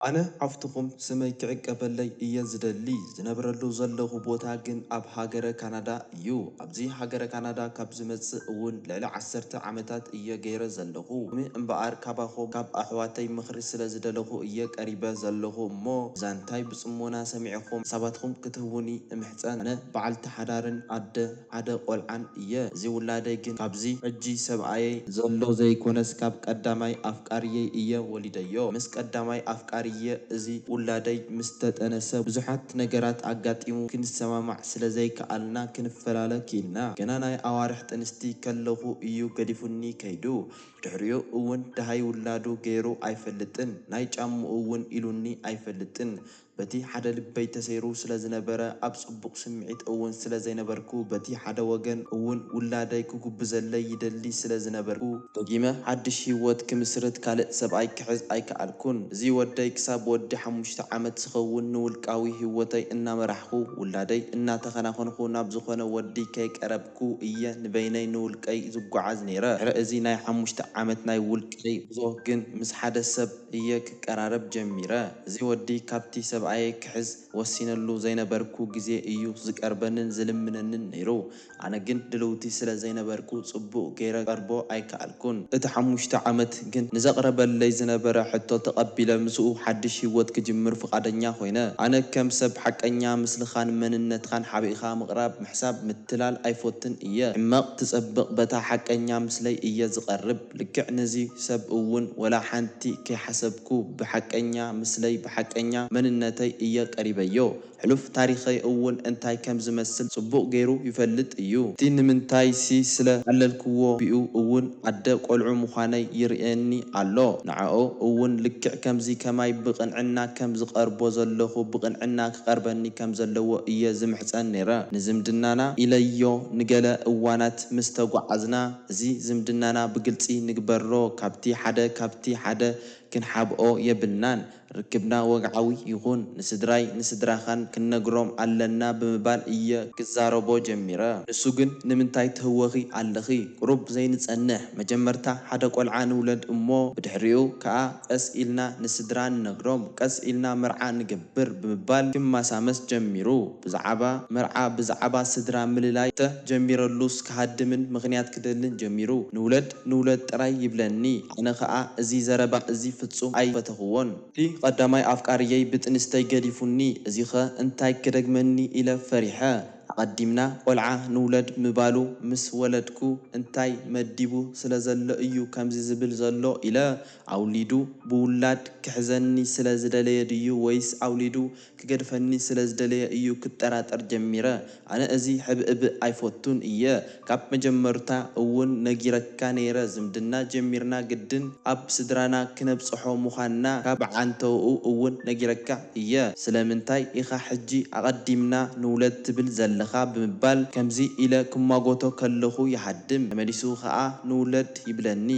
أنا عفتكم سميك عقبالي إيزدلي زنبرلو زلخو بوتا جن أب هاجر كندا يو أبزي هاجر كندا كابز متسقون لعل عسرت عمتات إيا غير زلخو مي انبقار كاباخو كاب أحواتي مخرس لزدلخو إيا قريبا زلخو مو زانتاي بسمونا سمعكم سباتكم كتهوني محتان أنا بعلت حدارن عد قلعان إيا زي ولادي جن كابزي أجي سبعي زلو زي كونس كاب قدامي أفكاري إيا وليديو مس قدامي أفكاري እዚ ውላደይ ምስ ተጠነሰ ብዙሓት ነገራት ኣጋጢሙ ክንሰማማዕ ስለ ዘይከኣልና ክንፈላለ ኪልና ገና ናይ ኣዋርሕ ጥንስቲ ከለኹ እዩ ገዲፉኒ ከይዱ ድሕሪኡ እውን ድሃይ ውላዱ ገይሩ ኣይፈልጥን ናይ ጫምኡ እውን ኢሉኒ ኣይፈልጥን በቲ ሓደ ልበይ ተሰይሩ ስለ ዝነበረ ኣብ ጽቡቕ ስምዒት እውን ስለ ዘይነበርኩ በቲ ሓደ ወገን እውን ውላደይ ክጉብዘለይ ይደሊ ስለ ዝነበርኩ ደጊመ ሓድሽ ህይወት ክምስርት ካልእ ሰብኣይ ክሕዝ ኣይከኣልኩን እዚ ወደይ ክሳብ ወዲ 5 ዓመት ዝኸውን ንውልቃዊ ህይወተይ እናመራሕኩ ውላደይ እናተኸናኸንኩ ናብ ዝኾነ ወዲ ከይቀረብኩ እየ ንበይነይ ንውልቀይ ዝጓዓዝ ነይረ ድሕሪ እዚ ናይ 5 ዓመት ናይ ውልቀይ ጉዞ ግን ምስ ሓደ ሰብ እየ ክቀራረብ ጀሚረ እዚ ወዲ ካብቲ ሰብኣይ ክሕዝ ወሲነሉ ዘይነበርኩ ግዜ እዩ ዝቀርበንን ዝልምነንን ነይሩ ኣነ ግን ድልውቲ ስለ ዘይነበርኩ ጽቡቕ ገይረ ቀርቦ ኣይከኣልኩን እቲ 5 ዓመት ግን ንዘቕረበለይ ዝነበረ ሕቶ ተቐቢለ ምስኡ ሓድሽ ህይወት ክጅምር ፍቓደኛ ኮይነ ኣነ ከም ሰብ ሓቀኛ ምስልኻን መንነትኻን ሓቢእኻ ምቕራብ ምሕሳብ ምትላል ኣይፎትን እየ ሕማቕ ትጸብቕ በታ ሓቀኛ ምስለይ እየ ዝቐርብ ልክዕ ነዚ ሰብ እውን ወላ ሓንቲ ከይሓሰብኩ ብሓቀኛ ምስለይ ብሓቀኛ መንነተይ እየ ቀሪበዮ ሕሉፍ ታሪኸይ እውን እንታይ ከም ዝመስል ጽቡቕ ገይሩ ይፈልጥ እዩ እቲ ንምንታይ ስለ ኣለልክዎ ቢኡ እውን ኣደ ቆልዑ ምዃነይ ይርአኒ ኣሎ ንዓኦ እውን ልክዕ ከምዚ ከማይ ብቕንዕና ከም ዝቐርቦ ዘለኹ ብቕንዕና ክቐርበኒ ከም ዘለዎ እየ ዝምሕፀን ነይረ ንዝምድናና ኢለዮ ንገለ እዋናት ምስ ተጓዓዝና እዚ ዝምድናና ብግልፂ ንግበሮ ካብቲ ሓደ ክንሓብኦ የብልናን ርክብና ወግዓዊ ይኹን ንስድራይ ንስድራኻን ክነግሮም ኣለና ብምባል እየ ክዛረቦ ጀሚረ ንሱ ግን ንምንታይ ትህወኺ ኣለኺ ቁሩብ ዘይንጸንሕ መጀመርታ ሓደ ቆልዓ ንውለድ እሞ ብድሕሪኡ ከዓ ቀስ ኢልና ንስድራ ንነግሮም ቀስ ኢልና መርዓ ንገብር ብምባል ክማሳመስ ጀሚሩ ብዛዕባ መርዓ ብዛዕባ ስድራ ምልላይ ተጀሚረሉስ ክሃድምን ምኽንያት ክደልን ጀሚሩ ንውለድ ጥራይ ይብለኒ ኣነ ከዓ እዚ ዘረባ እዚ ፍጹም ኣይፈተኽዎን ቀዳማይ ኣፍቃርየይ ብጥንስተይ ገዲፉኒ እዚኸ እንታይ ክደግመኒ ኢለ ፈሪሐ ኣቐዲምና ቆልዓ ንውለድ ምባሉ ምስ ወለድኩ እንታይ መዲቡ ስለ ዘሎ እዩ ከምዚ ዝብል ዘሎ ኢለ ኣውሊዱ ብውላድ ክሕዘኒ ስለ ዝደለየ ድዩ ወይስ ኣውሊዱ ክገድፈኒ ስለ ዝደለየ እዩ ክጠራጠር ጀሚረ ኣነ እዚ ሕብእብ ኣይፈቱን እየ ካብ መጀመርታ እውን ነጊረካ ነይረ ዝምድና ጀሚርና ግድን ኣብ ስድራና ክነብፅሖ ምዃንና ካብ ዓንተውኡ እውን ነጊረካ እየ ስለምንታይ ኢኻ ሕጂ ኣቐዲምና ንውለድ ትብል ዘለኻ ብምባል ከምዚ ኢለ ክማጎቶ ከለኹ ይሃድም ተመሊሱ ከዓ ንውለድ ይብለኒ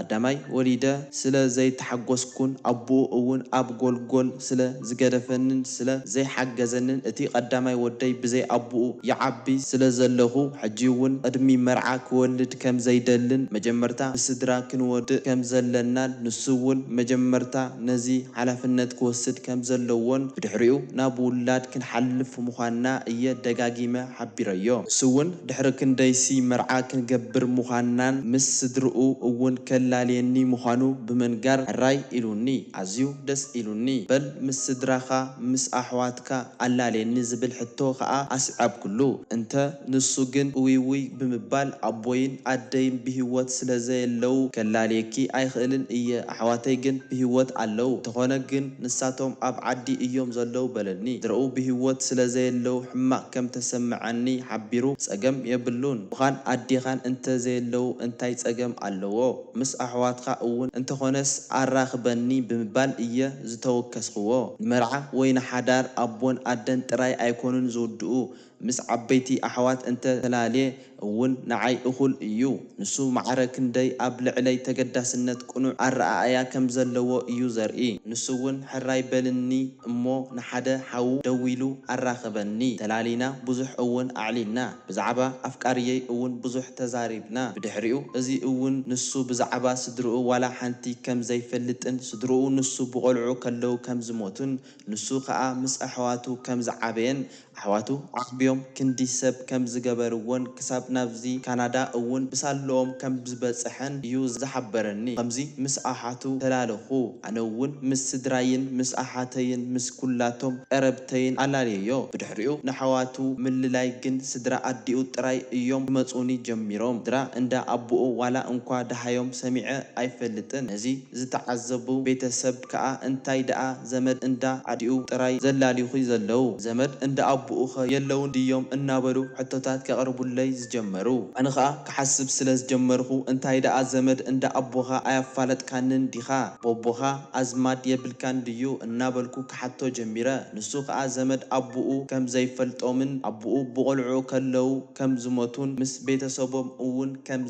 ቀዳማይ ወሊደ ስለ ዘይተሓጎስኩን ኣቦኡ እውን ኣብ ጎልጎል ስለ ዝገደፈንን ስለ ዘይሓገዘንን እቲ ቀዳማይ ወደይ ብዘይ ኣቦኡ ይዓቢ ስለ ዘለኹ ሕጂ እውን ቅድሚ መርዓ ክወልድ ከም ዘይደልን መጀመርታ ብስድራ ክንወድእ ከም ዘለናን ንሱ እውን መጀመርታ ነዚ ሓላፍነት ክወስድ ከም ዘለዎን ብድሕሪኡ ናብ ውላድ ክንሓልፍ ምዃንና እየ ደጋጊመ ሓቢረዮ ንሱ እውን ድሕሪ ክንደይሲ መርዓ ክንገብር ምዃንናን ምስ ስድርኡ እውን ከላልየኒ ምዃኑ ብምንጋር ሕራይ ኢሉኒ ኣዝዩ ደስ ኢሉኒ በል ምስ ስድራኻ ምስ ኣሕዋትካ ኣላልየኒ ዝብል ሕቶ ከዓ ኣስዓብኩሉ እንተ ንሱ ግን ውይ ብምባል ኣቦይን ኣደይን ብህይወት ስለ ዘየለው ከላልየኪ ኣይኽእልን እየ ኣሕዋተይ ግን ብህይወት ኣለው ተኾነ ግን ንሳቶም ኣብ ዓዲ እዮም ዘለው በለኒ ዝረኡ ብህይወት ስለ ዘየለው ሕማቕ ከም ተሰምዐኒ ሓቢሩ ጸገም የብሉን ብኻን ኣዴኻን እንተ ዘየለው እንታይ ጸገም ኣለዎ ምስ ኣሕዋትካ እውን እንተኾነስ ኣራኽበኒ ብምባል እየ ዝተወከስኽዎ ንመርዓ ወይ ንሓዳር ኣቦን ኣደን ጥራይ ኣይኮኑን ዝውድኡ ምስ ዓበይቲ ኣሕዋት እንተ ተላለየ እውን ንዓይ እኹል እዩ ንሱ ማዕረ ክንደይ ኣብ ልዕለይ ተገዳስነት ቁኑዕ ኣረኣእያ ከም ዘለዎ እዩ ዘርኢ ንሱ እውን ሕራይ በልኒ እሞ ንሓደ ሓው ደው ኢሉ ኣራኸበኒ ተላሊና ብዙሕ እውን ኣዕሊልና ብዛዕባ ኣፍቃርየይ እውን ብዙሕ ተዛሪብና ብድሕሪኡ እዚ እውን ንሱ ብዛዕባ ስድርኡ ዋላ ሓንቲ ከም ዘይፈልጥን ስድርኡ ንሱ ብቆልዑ ከለው ከም ዝሞቱን ንሱ ከዓ ምስ ኣሕዋቱ ከም ዝዓበየን ኣሕዋቱ ዓብዮም ክንዲ ሰብ ከም ዝገበርዎን ክሳብ ናብዚ ካናዳ እውን ብሳለኦም ከም ዝበፅሐን እዩ ዝሓበረኒ ከምዚ ምስ ኣሓቱ ተላለኹ ኣነ እውን ምስ ስድራይን ምስ ኣሓተይን ምስ ኩላቶም ቀረብተይን ኣላለዮ ብድሕሪኡ ንሓዋቱ ምልላይ ግን ስድራ ኣዲኡ ጥራይ እዮም መፁኒ ጀሚሮም ድራ እንዳ ኣቦኡ ዋላ እንኳ ደሃዮም ሰሚዐ ኣይፈልጥን እዚ ዝተዓዘቡ ቤተሰብ ከዓ እንታይ ደኣ ዘመድ እንዳ ኣዲኡ ጥራይ ዘላሊኹ ዘለው ዘመድ እንዳ ኣቦኡ የለውን ድዮም እናበሉ ሕቶታት ከቅርቡለይ ዝጀመሩ ኣነ ከዓ ክሓስብ ስለ ዝጀመርኩ እንታይ ደኣ ዘመድ እንዳ ኣቦኻ ኣያፋለጥካንን ዲኻ ቦቦኻ ኣዝማድ የብልካን ድዩ እናበልኩ ክሓቶ ጀሚረ ንሱ ከዓ ዘመድ ኣቦኡ ከም ዘይፈልጦምን ኣቦኡ ብቆልዑ ከለው ከም ዝሞቱን ምስ ቤተሰቦም እውን ከም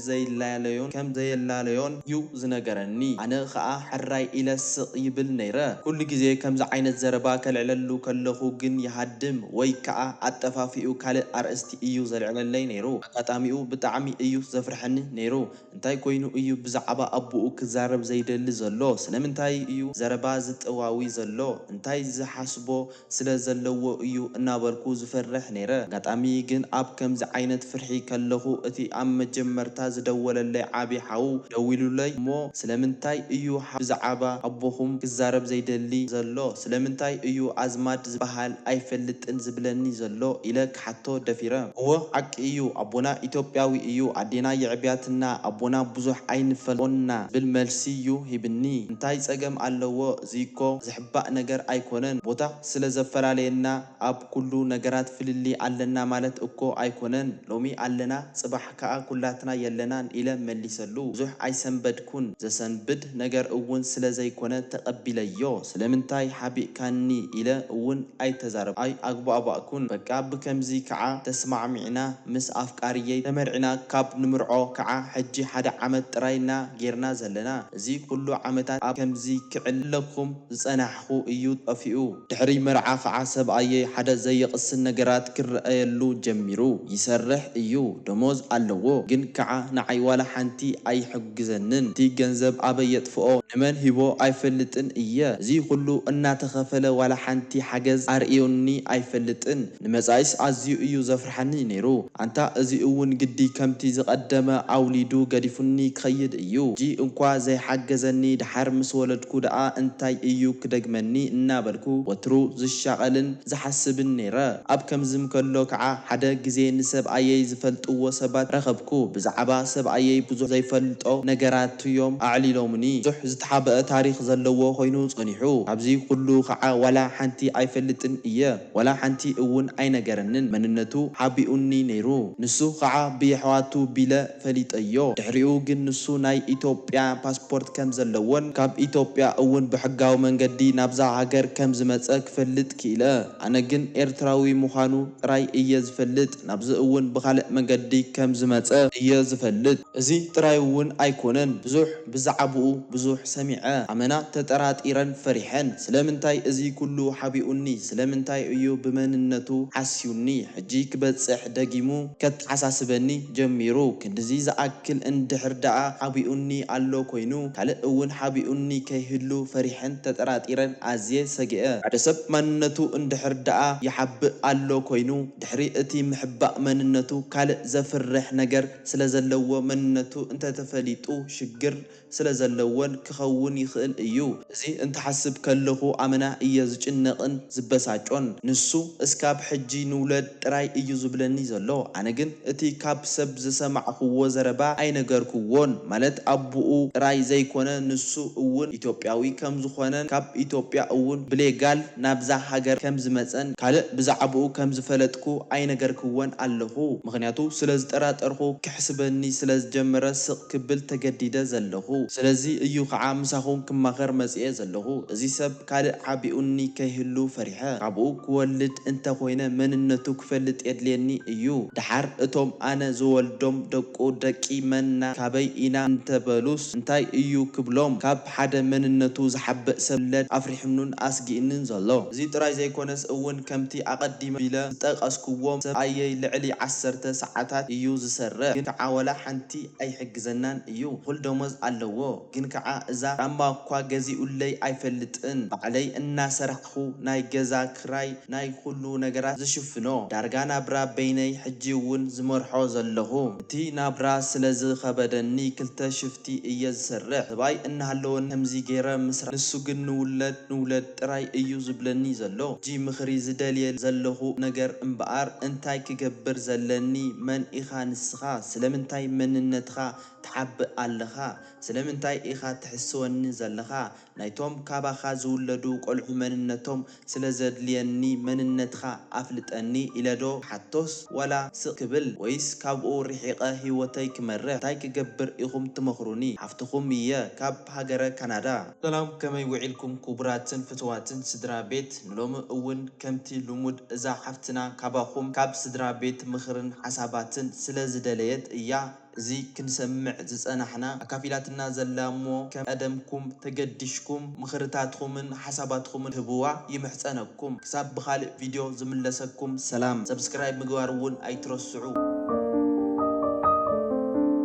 ዘየላለዮን እዩ ዝነገረኒ ኣነ ከዓ ሕራይ ኢለ ስቕ ይብል ነይረ ኩሉ ግዜ ከምዚ ዓይነት ዘረባ ከልዕለሉ ከለኹ ግን ይሃድም ወይ ከዓ ኣጠፋፊኡ ካልእ ኣርእስቲ እዩ ዘልዕለለይ ነይሩ ኣጋጣሚኡ ብጣዕሚ እዩ ዘፍርሐኒ ነይሩ እንታይ ኮይኑ እዩ ብዛዕባ ኣቦኡ ክዛረብ ዘይደሊ ዘሎ ስለምንታይ እዩ ዘረባ ዝጥዋዊ ዘሎ እንታይ ዝሓስቦ ስለ ዘለዎ እዩ እናበልኩ ዝፈርሕ ነይረ ኣጋጣሚ ግን ኣብ ከምዚ ዓይነት ፍርሒ ከለኹ እቲ ኣብ መጀመርታ ዝደወለለይ ዓቢ ሓው ደው ኢሉለይ እሞ ስለምንታይ እዩ ብዛዕባ ኣቦኹም ክዛረብ ዘይደሊ ዘሎ ስለምንታይ እዩ ኣዝማድ ዝበሃል ኣይፈልጥን ዝብለኒ ዘሎ ኢለ ክሓቶ ደፊረ እወ ዓቂ እዩ ኣቦና ኢትዮጵያዊ እዩ ኣዴና የዕብያትና ኣቦና ብዙሕ ኣይንፈልጦና ብል መልሲ እዩ ሂብኒ እንታይ ፀገም ኣለዎ እዚኮ ዝሕባእ ነገር ኣይኮነን ቦታ ስለ ዘፈላለየና ኣብ ኩሉ ነገራት ፍልሊ ኣለና ማለት እኮ ኣይኮነን ሎሚ ኣለና ጽባሕ ከዓ ኩላትና የለናን ኢለ መሊሰሉ ብዙሕ ኣይሰንበድኩን ዘሰንብድ ነገር እውን ስለ ዘይኮነ ተቀቢለዮ ስለምንታይ ሓቢእካኒ ኢለ እውን ኣይተዛረብ ኣይ ኣግባባእኩን በቃ ብከምዚ ከዓ ተስማዕሚዕና ምስ ኣፍቃርየይ ተመርዒና ካብ ንምርዖ ከዓ ሕጂ ሓደ ዓመት ጥራይና ጌርና ዘለና እዚ ኩሉ ዓመታት ኣብ ከምዚ ክዕለኩም ዝጸናሕኹ እዩ ጠፊኡ ድሕሪ መርዓ ከዓ ሰብኣየይ ሓደ ዘየቅስን ነገራት ክረአየሉ ጀሚሩ ይሰርሕ እዩ ደሞዝ ኣለዎ ግን ከዓ ንዓይ ዋላ ሓንቲ ኣይሕግዘንን እቲ ገንዘብ ኣበይ የጥፍኦ ንመን ሂቦ ኣይፈልጥን እየ እዚ ኩሉ እናተኸፈለ ዋላ ሓንቲ ሓገዝ ኣርእዮኒ ኣይፈልጥን ንመጻይስ ኣዝዩ እዩ ዘፍርሐኒ ነይሩ ኣንታ እዚ እውን ግዲ ከምቲ ዝቀደመ ኣውሊዱ ገዲፉኒ ክኸይድ እዩ ጂ እንኳ ዘይሓገዘኒ ድሓር ምስ ወለድኩ ደኣ እንታይ እዩ ክደግመኒ እናበልኩ ወትሩ ዝሻቀልን ዝሓስብን ነይረ ኣብ ከምዝም ከሎ ከዓ ሓደ ግዜ ንሰብኣየይ ዝፈልጥዎ ሰባት ረኸብኩ ብዛዕባ ሰብኣየይ ብዙሕ ዘይፈልጦ ነገራት እዮም ኣዕሊሎምኒ ብዙሕ ዝተሓበአ ታሪክ ዘለዎ ኮይኑ ጸኒሑ ኣብዚ ኩሉ ከዓ ዋላ ሓንቲ ኣይፈልጥን እየ ዋላ ሓንቲ እውን ኣይነገረንን መንነቱ ሓቢኡኒ ነይሩ ንሱ ከዓ ብየሕዋቱ ቢለ ፈሊጠዮ ድሕሪኡ ግን ንሱ ናይ ኢትዮጵያ ፓስፖርት ከም ዘለዎን ካብ ኢትዮጵያ እውን ብሕጋዊ መንገዲ ናብዛ ሃገር ከም ዝመፀ ክፈልጥ ክኢለ ኣነ ግን ኤርትራዊ ምዃኑ ጥራይ እየ ዝፈልጥ ናብዚ እውን ብካልእ መንገዲ ከም ዝመፀ እየ ዝፈልጥ እዚ ጥራይ እውን ኣይኮነን ብዙሕ ብዛዕባኡ ብዙሕ ሰሚዐ ኣመና ተጠራጢረን ፈሪሐን ስለምንታይ እዚ ኩሉ ሓቢኡኒ ስለምንታይ እዩ ብመንነቱ ሓስዩኒ ሕጂ ክበፅሕ ደጊሙ ከተሓሳስበኒ ጀሚሩ ክንድዚ ዝኣክል እንድሕር ደኣ ሓቢኡኒ ኣሎ ኮይኑ ካልእ እውን ሓቢኡኒ ከይህሉ ፈሪሐን ተጠራጢረን ኣዝየ ሰጊአ ሓደ ሰብ መንነቱ እንድሕር ደኣ ይሓብእ ኣሎ ኮይኑ ድሕሪ እቲ ምሕባእ መንነቱ ካልእ ዘፍርሕ ነገር ስለ ዘለዎ መንነቱ እንተተፈሊጡ ሽግር ስለ ዘለዎን ክኸውን ይኽእል እዩ እዚ እንትሓስብ ከለኹ ኣመና እየ ዝጭነቕን ዝበሳጮን ንሱ እስካብ ሕጂ ንውለድ ጥራይ እዩ ዝብለኒ ዘሎ ኣነ ግን እቲ ካብ ሰብ ዝሰማዕኽዎ ዘረባ ኣይነገርክዎን ማለት ኣቦኡ ጥራይ ዘይኮነ ንሱ እውን ኢትዮጵያዊ ከም ዝኾነን ካብ ኢትዮጵያ እውን ብሌጋል ናብዛ ሃገር ከም ዝመፀን ካልእ ብዛዕባኡ ከም ዝፈለጥኩ ኣይነገርክዎን ኣለኹ ምክንያቱ ስለ ዝጠራጠርኩ ክሕስበኒ ስለ ዝጀመረ ስቕ ክብል ተገዲደ ዘለኹ ስለዚ እዩ ከዓ ምሳኹን ክማኸር መጽኤ ዘለኹ እዚ ሰብ ካልእ ሓቢኡኒ ከይህሉ ፈሪሐ ካብኡ ክወልድ እንተኮይነ መንነቱ መንነቱ ክፈልጥ የድልየኒ እዩ ድሓር እቶም ኣነ ዝወልዶም ደቂ መና ካበይ ኢና እንተበሉስ እንታይ እዩ ክብሎም ካብ ሓደ መንነቱ ዝሓበእ ሰብለድ ኣፍሪሕኑን ኣስጊእንን ዘሎ እዚ ጥራይ ዘይኮነስ እውን ከምቲ ኣቀዲመ ቢለ ዝጠቀስኩዎም ሰብኣየይ ልዕሊ 10 ሰዓታት እዩ ዝሰርሕ ግን ከዓ ወላ ሓንቲ ኣይሕግዘናን እዩ ኩል ደሞዝ ኣለዎ ግን ከዓ እዛ ጫማ እኳ ገዚኡለይ ኣይፈልጥን ባዕለይ እናሰርሕኹ ናይ ገዛ ክራይ ናይ ኩሉ ነገራት ዝሽፍኖ ዳርጋ ናብራ በይነይ ሕጂ እውን ዝመርሖ ዘለኹ እቲ ናብራ ስለዚ ከበደኒ ክልተ ሽፍቲ እየ ዝሰርሕ ሰብኣይ እናሃለወን ከምዚ ገይረ ምስራ ንሱ ግን ንውለድ ጥራይ እዩ ዝብለኒ ዘሎ ጂ ምኽሪ ዝደልየ ዘለኹ ነገር እምበኣር እንታይ ክገብር ዘለኒ መን ኢኻ ንስኻ ስለምንታይ መንነትኻ ተሓብእ ኣለኻ ስለምንታይ ኢኻ ትሕስወኒ ዘለኻ ናይቶም ካባኻ ዝውለዱ ቆልዑ መንነቶም ስለዘድልየኒ መንነትኻ ኣፍልጠኒ ኢለዶ ሓቶስ ወላ ስቕ ክብል ወይስ ካብኡ ርሒቐ ህይወተይ ክመርሕ እንታይ ክገብር ኢኹም ትመኽሩኒ ሓፍትኹም እየ ካብ ሃገረ ካናዳ ሰላም ከመይ ውዒልኩም ክቡራትን ፍትዋትን ስድራ ቤት ንሎሚ እውን ከምቲ ልሙድ እዛ ሓፍትና ካባኹም ካብ ስድራ ቤት ምኽርን ሓሳባትን ስለዝደለየት እያ እዚ ክንሰምዕ ዝጸናሕና ኣካፊላትና ዘላሞ ከም ቀደምኩም ተገዲሽኩም ምኽርታትኩምን ሓሳባትኩምን ህብዋ ይምሕፀነኩም ክሳብ ብኻልእ ቪድዮ ዝምለሰኩም ሰላም ሰብስክራይብ ምግባር እውን ኣይትረስዑ